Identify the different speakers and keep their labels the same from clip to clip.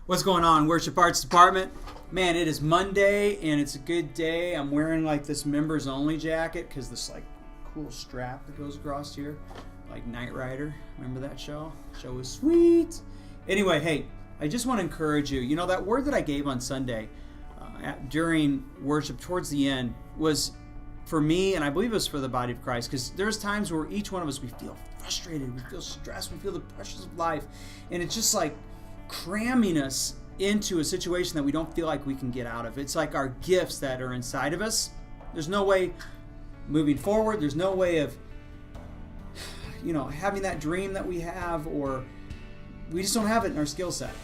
Speaker 1: What's going on, Worship Arts Department? Man, it is Monday and it's a good day. I'm wearing like this members only jacket because this like cool strap that goes across here, like Knight Rider. Remember that show? Show was sweet. Anyway, hey, I just want to encourage you. You know, that word that I gave on Sunday during worship towards the end was for me, and I believe it was for the body of Christ, because there's times where each one of us, we feel frustrated, we feel stressed, we feel the pressures of life, and it's just like cramming us into a situation that we don't feel like we can get out of. It's like our gifts that are inside of us. There's no way moving forward. There's no way of, having that dream that we have, or we just don't have it in our skill set.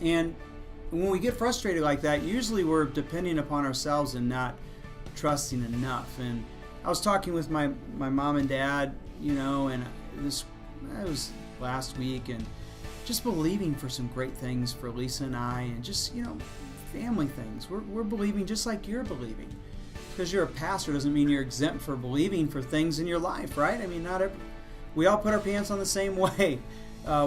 Speaker 1: And when we get frustrated like that, usually we're depending upon ourselves and not trusting enough. And I was talking with my mom and dad, and it was last week, and just believing for some great things for Lisa and I, and just, family things. We're believing just like you're believing. Because you're a pastor doesn't mean you're exempt for believing for things in your life, right? I mean, we all put our pants on the same way.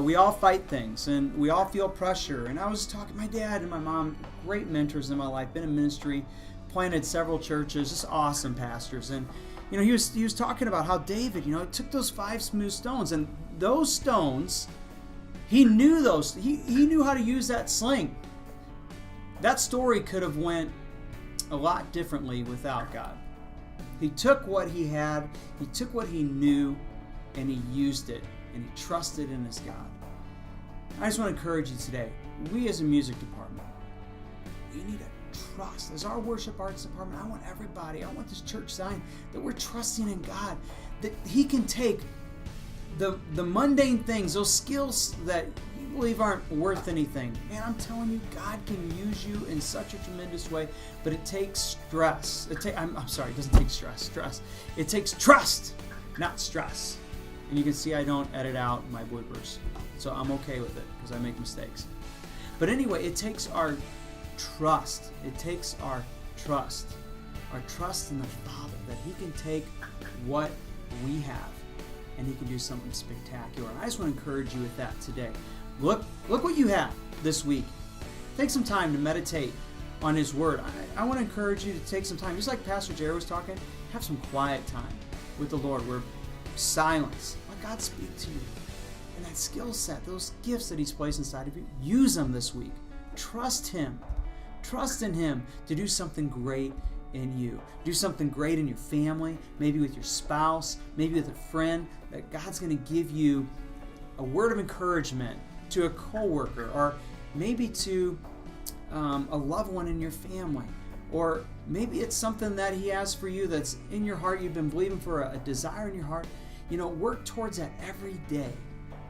Speaker 1: We all fight things, and we all feel pressure. And I was talking, my dad and my mom, great mentors in my life, been in ministry, planted several churches, just awesome pastors. And he was talking about how David, took those 5 smooth stones, and those stones, he knew those. He knew how to use that sling. That story could have went a lot differently without God. He took what he had, he took what he knew, and he used it, and he trusted in his God. I just want to encourage you today, we as a music department, we need to trust. As our worship arts department, I want this church sign that we're trusting in God, that he can take the mundane things, those skills that you believe aren't worth anything. Man, I'm telling you, God can use you in such a tremendous way, but it takes stress. I'm sorry, it doesn't take stress. It takes trust, not stress. And you can see I don't edit out my bloopers, so I'm okay with it because I make mistakes. But anyway, it takes our trust. It takes our trust in the Father, that he can take what we have and he can do something spectacular. And I just want to encourage you with that today. Look what you have this week. Take some time to meditate on his word. I want to encourage you to take some time, just like Pastor Jerry was talking, have some quiet time with the Lord, where silence, let God speak to you. And that skill set, those gifts that he's placed inside of you, use them this week. Trust him. Trust in him to do something great in you. Do something great in your family, maybe with your spouse, maybe with a friend, that God's going to give you a word of encouragement to a coworker, or maybe to a loved one in your family, or maybe it's something that he has for you that's in your heart. You've been believing for a desire in your heart. Work towards that every day.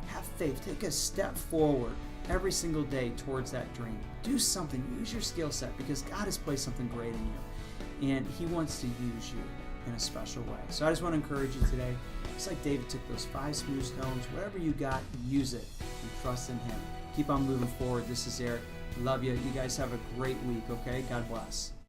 Speaker 1: Have faith. Take a step forward every single day towards that dream. Do something. Use your skill set, because God has placed something great in you, and he wants to use you in a special way. So I just want to encourage you today, just like David took those 5 smooth stones, whatever you got, use it and trust in him. Keep on moving forward. This is Eric. Love you. You guys have a great week, okay? God bless.